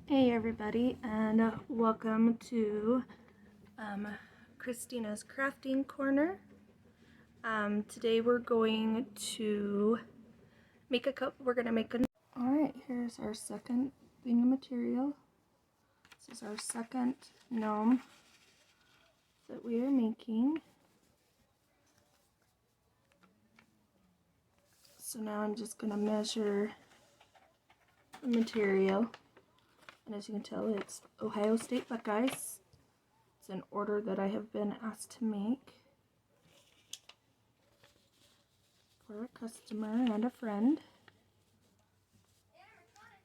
Hey everybody, and welcome to Christina's Crafting Corner. Today we're going to make a cup. We're going to make a... Alright, here's our second thing of material. This is our second gnome that we are making. So now I'm just going to measure the material. And as you can tell, it's Ohio State Buckeyes. It's an order that I have been asked to make for a customer and a friend.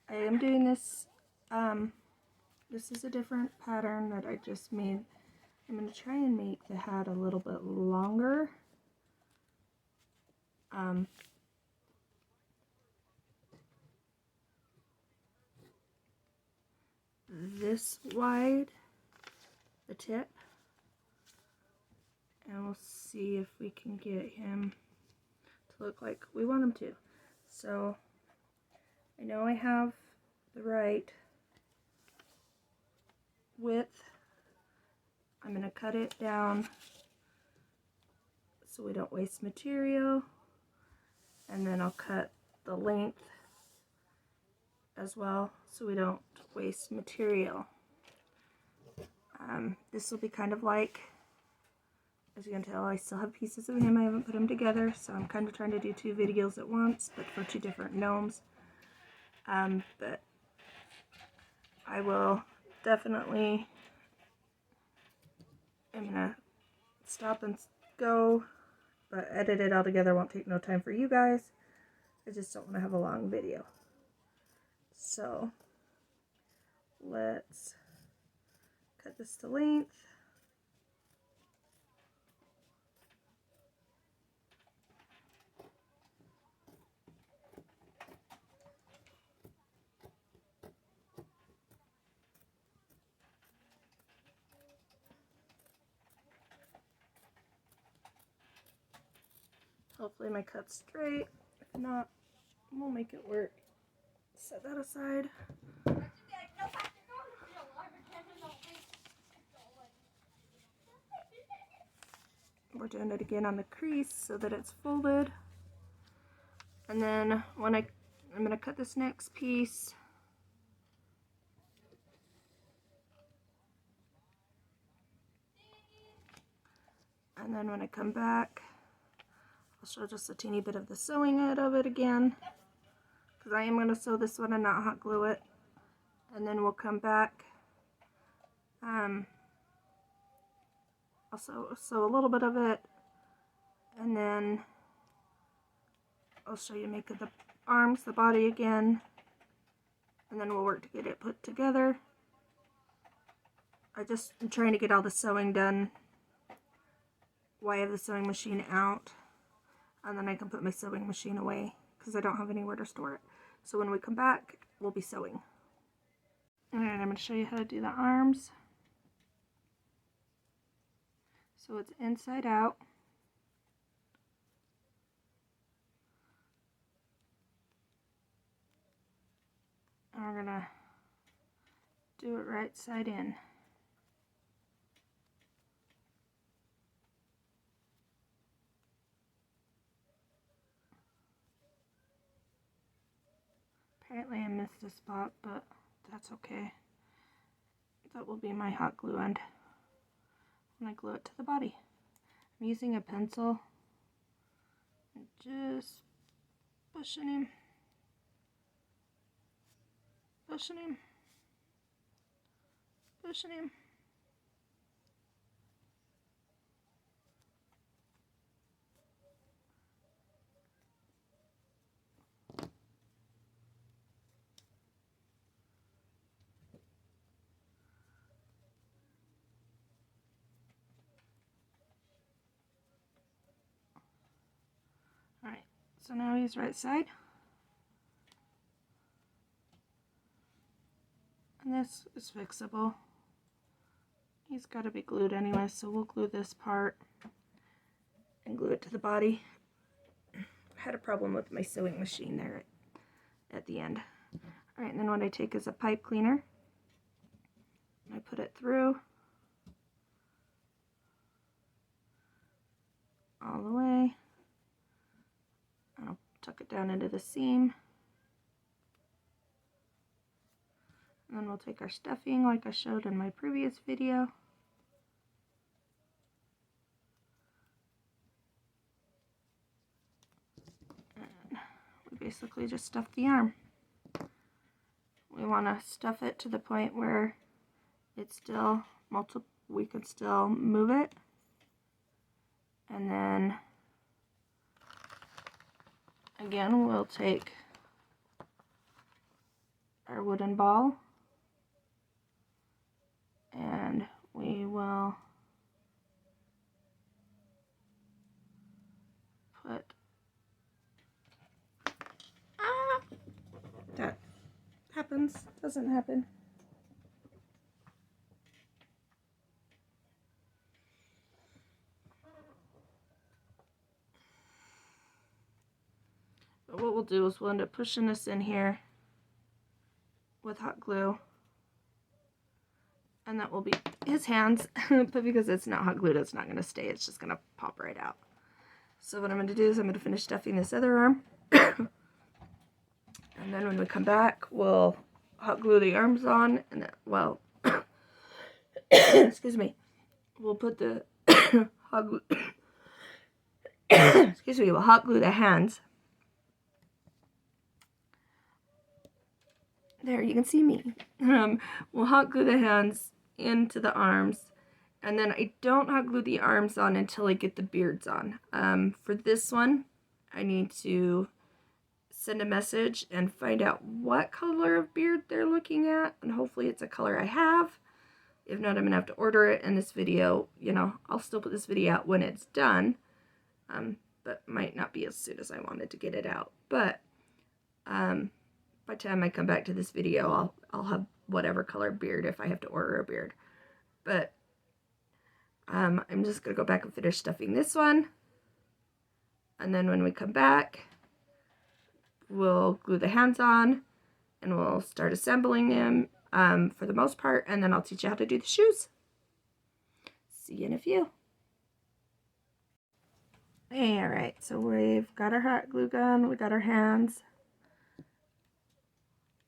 I am doing this, this is a different pattern that I just made. I'm going to try and make the hat a little bit longer. This wide, the tip, and we'll see if we can get him to look like we want him to. So I know I have the right width. I'm going to cut it down so we don't waste material, and then I'll cut the length as well so we don't waste material. This will be kind of like, as you can tell, I still have pieces of him. I haven't put them together, so I'm kind of trying to do two videos at once, but for two different gnomes. But I will definitely, I'm gonna stop and go, but edit it all together won't take no time for you guys. I just don't want to have a long video. So let's cut this to length. Hopefully my cut's straight. If not, we'll make it work. Set that aside. We're doing it again on the crease so that it's folded. And then when I'm going to cut this next piece. And then when I come back, I'll show just a teeny bit of the sewing out of it again, because I am going to sew this one and not hot glue it. And then we'll come back. I'll sew a little bit of it, and then I'll show you making the arms, the body again, and then we'll work to get it put together. I just am trying to get all the sewing done while I have the sewing machine out, and then I can put my sewing machine away because I don't have anywhere to store it. So when we come back, we'll be sewing. Alright, I'm going to show you how to do the arms. So it's inside out. And we're going to do it right side in. Apparently I missed a spot, but that's okay. That will be my hot glue end when I glue it to the body. I'm using a pencil and just pushing him, pushing him, pushing him. Alright, so now he's right side. And this is fixable. He's got to be glued anyway, so we'll glue this part and glue it to the body. I had a problem with my sewing machine there at the end. Alright, and then what I take is a pipe cleaner, I put it through all the way. I'll tuck it down into the seam. And then we'll take our stuffing like I showed in my previous video. And we basically just stuff the arm. We want to stuff it to the point where it's still we can still move it. And then again, we'll take our wooden ball and we will put that happens, doesn't happen. But what we'll do is we'll end up pushing this in here with hot glue, and that will be his hands. But because it's not hot glued, it's not going to stay, it's just going to pop right out. So what I'm going to do is I'm going to finish stuffing this other arm. And then when we come back, we'll hot glue the arms on, and then, well, excuse me, we'll put the hot glue, excuse me, we'll hot glue the hands. There, you can see me. We'll hot glue the hands into the arms, and then I don't hot glue the arms on until I get the beards on. For this one, I need to send a message and find out what color of beard they're looking at, and hopefully it's a color I have. If not, I'm gonna have to order it in this video. You know, I'll still put this video out when it's done, but might not be as soon as I wanted to get it out. But by the time I come back to this video, I'll have whatever color beard if I have to order a beard. But I'm just gonna go back and finish stuffing this one, and then when we come back, we'll glue the hands on and we'll start assembling them for the most part, and then I'll teach you how to do the shoes. See you in a few. Hey, alright, so we've got our hot glue gun, we got our hands,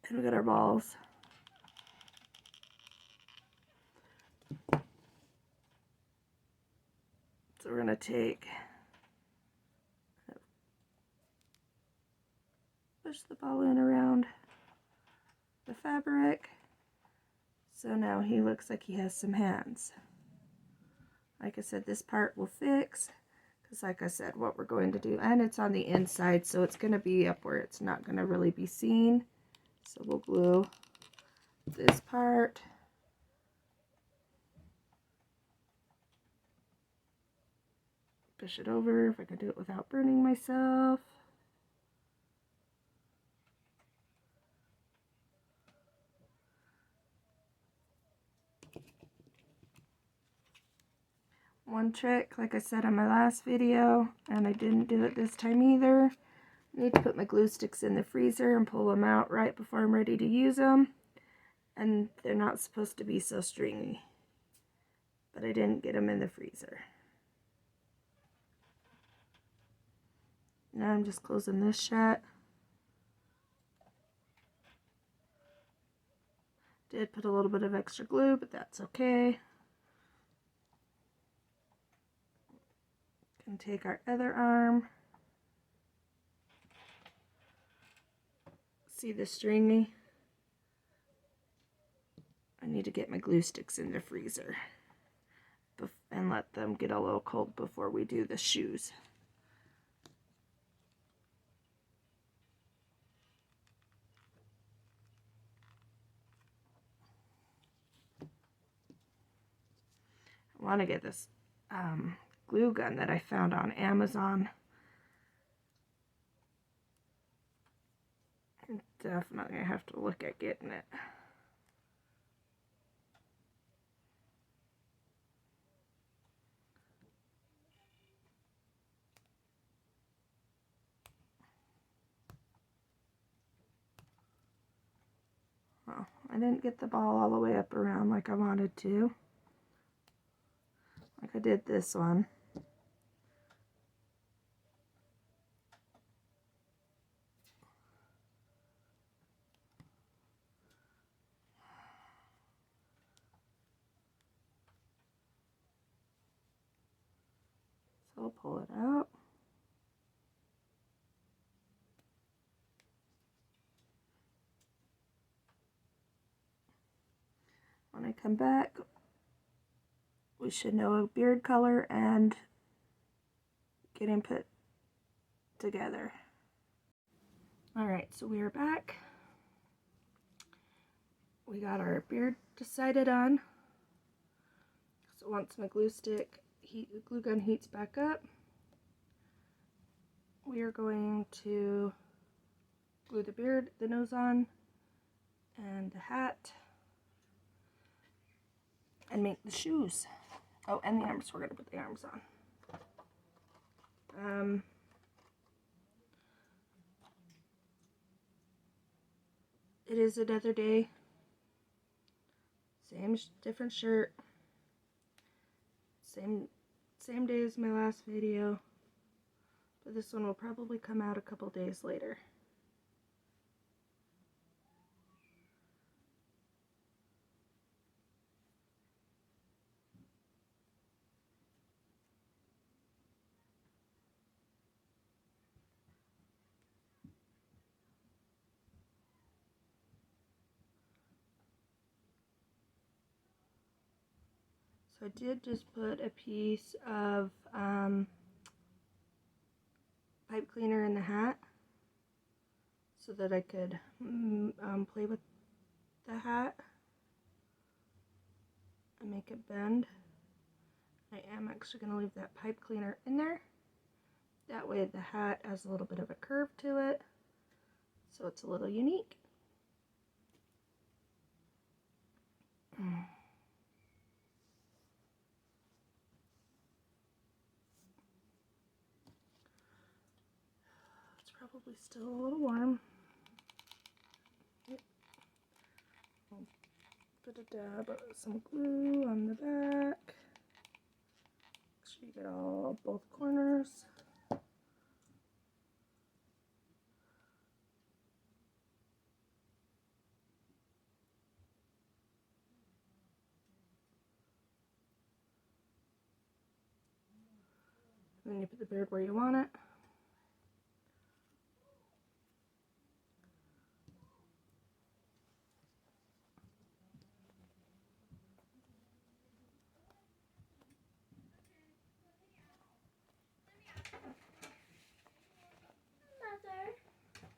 and we got our balls. So we're going to push the ball in around the fabric. So now he looks like he has some hands. Like I said, this part will fix, because like I said, what we're going to do, and it's on the inside, so it's going to be up where it's not going to really be seen. So we'll glue this part. Push it over if I can do it without burning myself. One trick, like I said in my last video, and I didn't do it this time either, I need to put my glue sticks in the freezer and pull them out right before I'm ready to use them. And they're not supposed to be so stringy. But I didn't get them in the freezer. Now I'm just closing this shut. Did put a little bit of extra glue, but that's okay. Can take our other arm. See the stringy? I need to get my glue sticks in the freezer and let them get a little cold before we do the shoes. I want to get this glue gun that I found on Amazon. Definitely have to look at getting it. Well, I didn't get the ball all the way up around like I wanted to, like I did this one. So I'll pull it out. When I come back, we should know a beard color and getting put together. Alright, so we are back. We got our beard decided on. So once my glue gun heats back up, we are going to glue the beard, the nose on, and the hat, and make the shoes. Oh, and the arms. We're going to put the arms on. It is another day. Different shirt. Same day as my last video. But this one will probably come out a couple days later. So I did just put a piece of pipe cleaner in the hat so that I could play with the hat and make it bend. I am actually going to leave that pipe cleaner in there. That way the hat has a little bit of a curve to it, so it's a little unique. It's probably still a little warm. I'll put a dab of some glue on the back. Make sure you get both corners. And then you put the beard where you want it.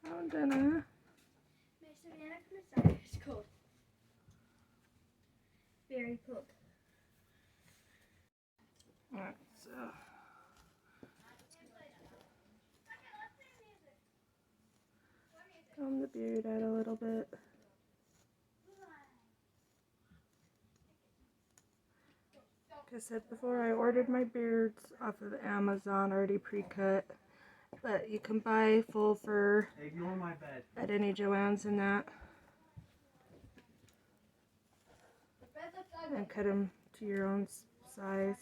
Oh, dinner. It's cold. Very cold. Alright, so comb the beard out a little bit. Like I said before, I ordered my beards off of Amazon already pre-cut, but you can buy full fur at any Joann's and that, and cut them to your own size.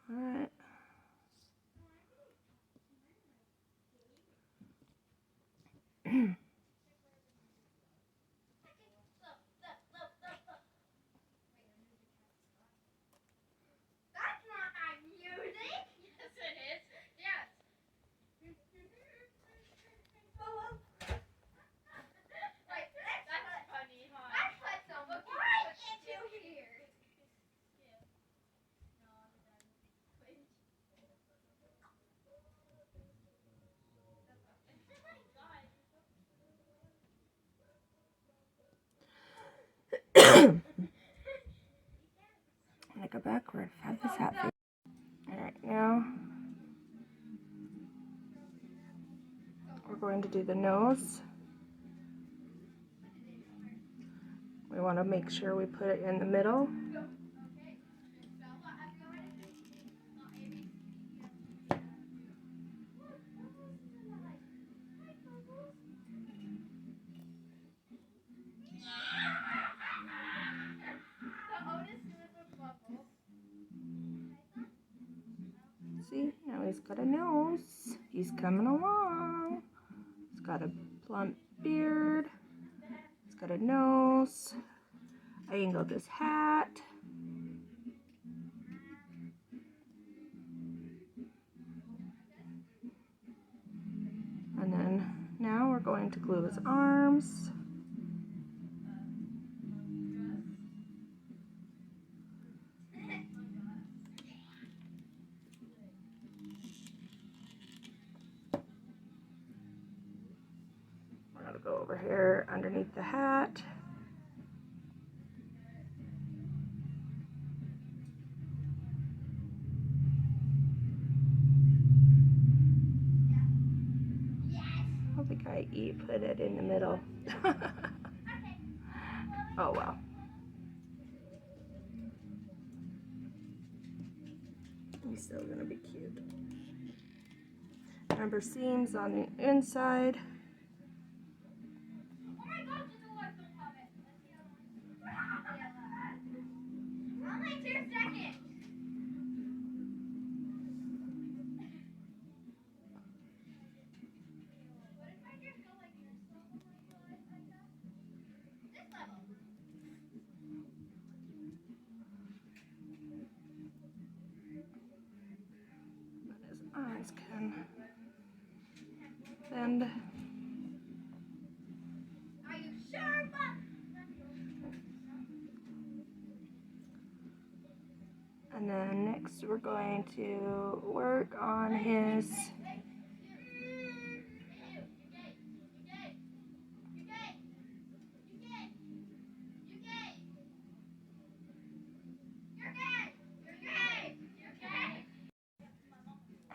Alright. I'm gonna go backward. Have this hat face. Alright, now we're going to do the nose. We want to make sure we put it in the middle. See, now he's got a nose. He's coming along. He's got a plump beard. He's got a nose. I angled his hat. And then now we're going to glue his arms. We're going to go over here underneath the hat. I don't think I put it in the middle. Oh well. He's still gonna be cute. Remember, seams on the inside. His eyes can bend. Are you sure, Mom? And then next we're going to work on his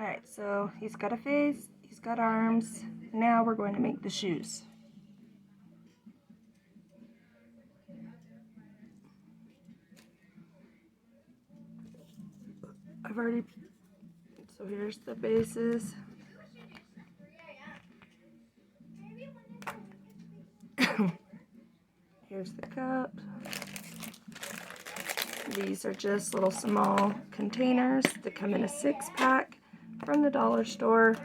Alright, so he's got a face, he's got arms. Now we're going to make the shoes. So here's the bases. Here's the cup. These are just little small containers that come in a 6-pack from the dollar store.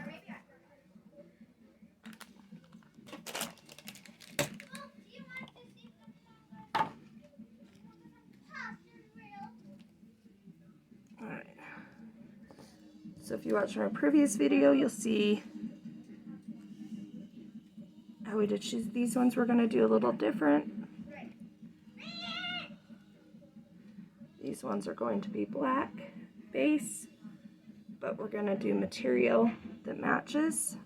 Alright. So if you watch my previous video, you'll see how we did shoes. These ones we're going to do a little different. These ones are going to be black base, but we're going to do material that matches.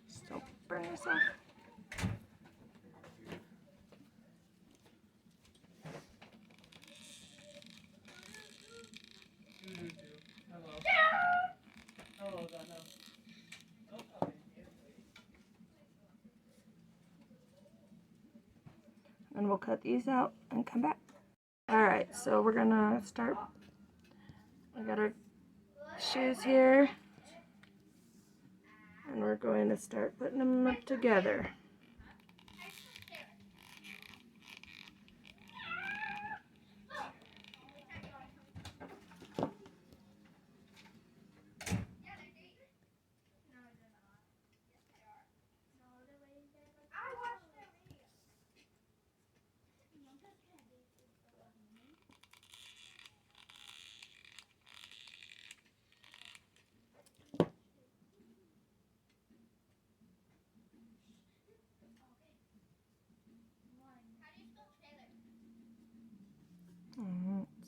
Just don't burn yourself. And we'll cut these out and come back. Alright, so we're gonna start. We got our shoes here, and we're going to start putting them together.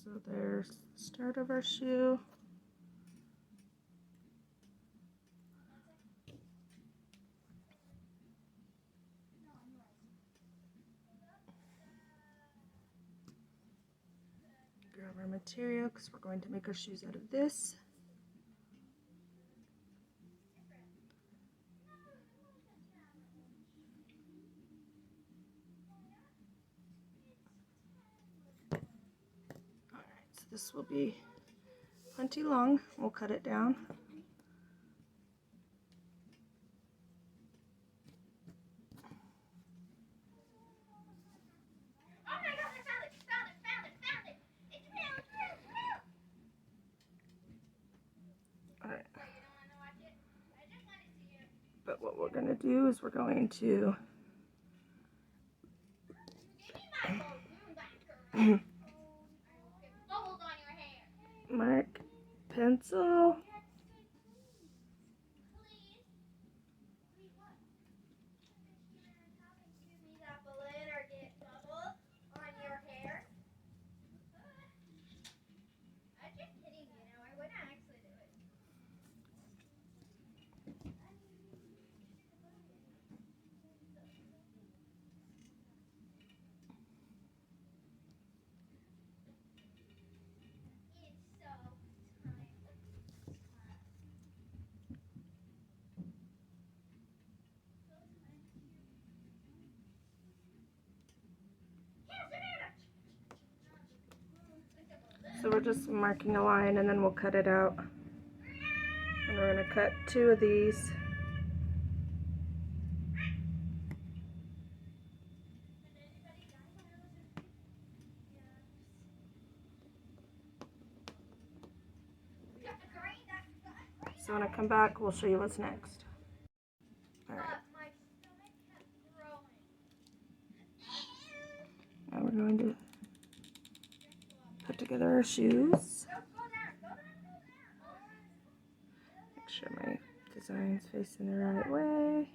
So there's the start of our shoe. Grab our material because we're going to make our shoes out of this. This will be plenty long. We'll cut it down. Alright. But what we're going to do is we're going to mark, pencil, so we're just marking a line and then we'll cut it out. And we're going to cut 2 of these. So when I come back, we'll show you what's next. Alright. Now we're going to put together our shoes. Make sure my design's facing the right way.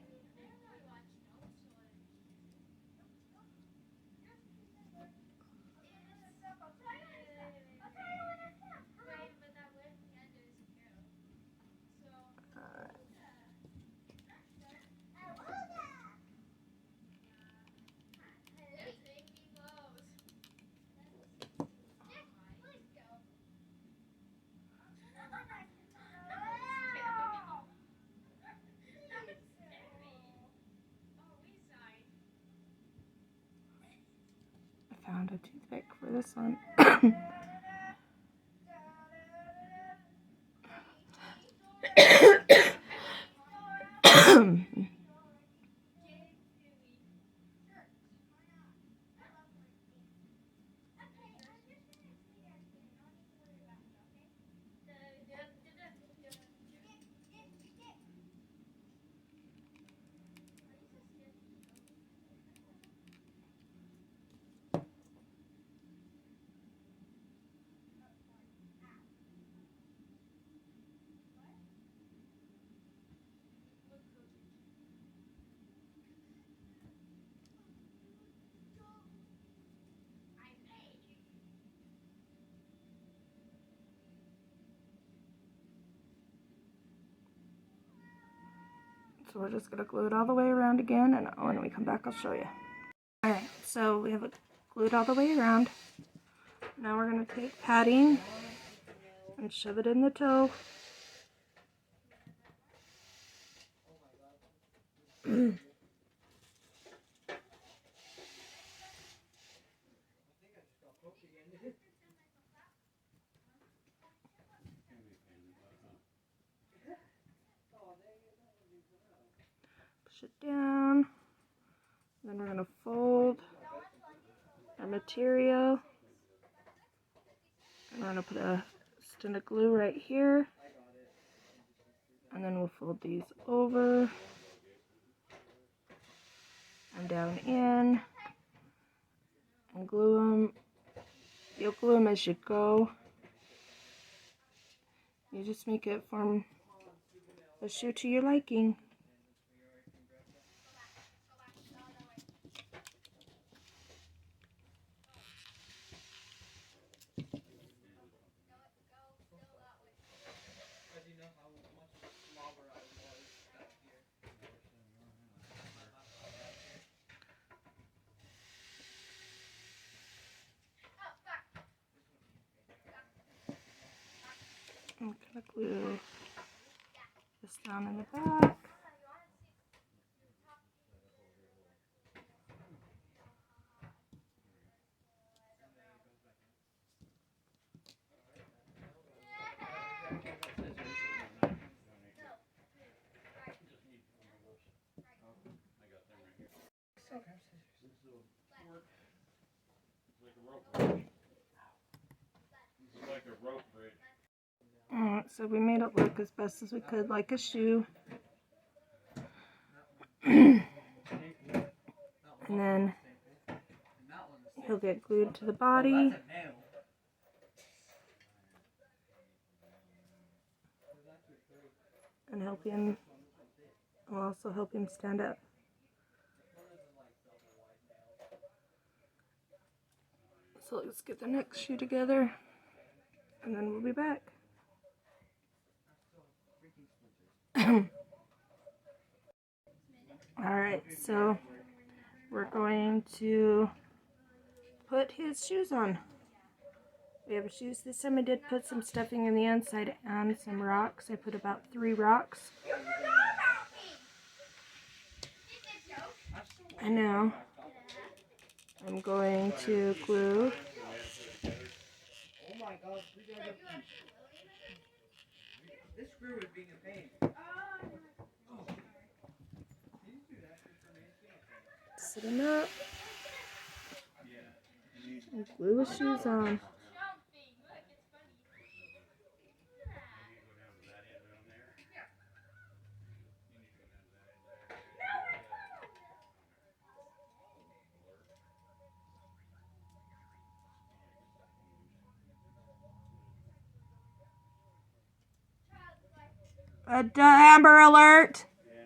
I found a toothpick for this one. So we're just going to glue it all the way around again, and when we come back I'll show you. Alright, so we have it glued all the way around. Now we're going to take padding and shove it in the toe. Push it down. Then we're going to fold our material. And we're going to put a stint of glue right here. And then we'll fold these over and down in and glue them. You'll glue them as you go. You just make it form a shoe to your liking. I'm going to glue this down in the back. Alright, so we made it look as best as we could like a shoe. And then he'll get glued to the body. And I'll also help him stand up. So let's get the next shoe together, and then we'll be back. Alright, so we're going to put his shoes on. We have shoes. This time I did put some stuffing in the inside and some rocks. I put about 3 rocks. And now I'm going to glue this screw is being a pain. sit him up and glue his shoes on. Amber alert! Yeah,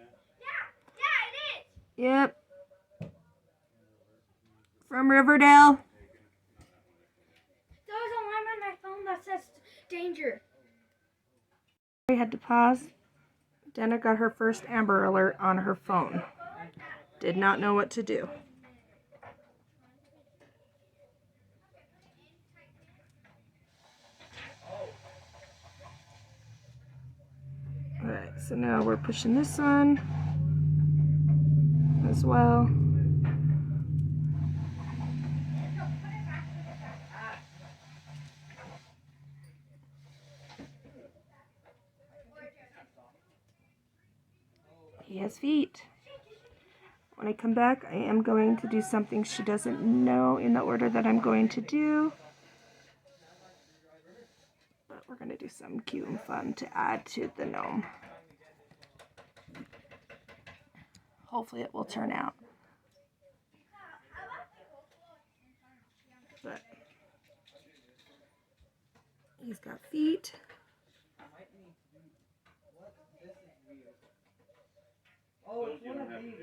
it is. Yep. From Riverdale. There's a line on my phone that says danger. I had to pause. Dana got her first Amber alert on her phone. Did not know what to do. Alright, so now we're pushing this on as well. He has feet. When I come back, I am going to do something she doesn't know in the order that I'm going to do. But we're going to do something cute and fun to add to the gnome. Hopefully it will turn out. But he's got feet. Oh, it's one of these.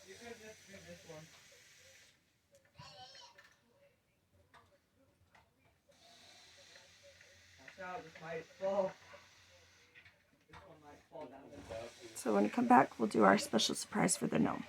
You could just do this one. Watch out, this might fall. This one might fall down. So when we come back, we'll do our special surprise for the gnome.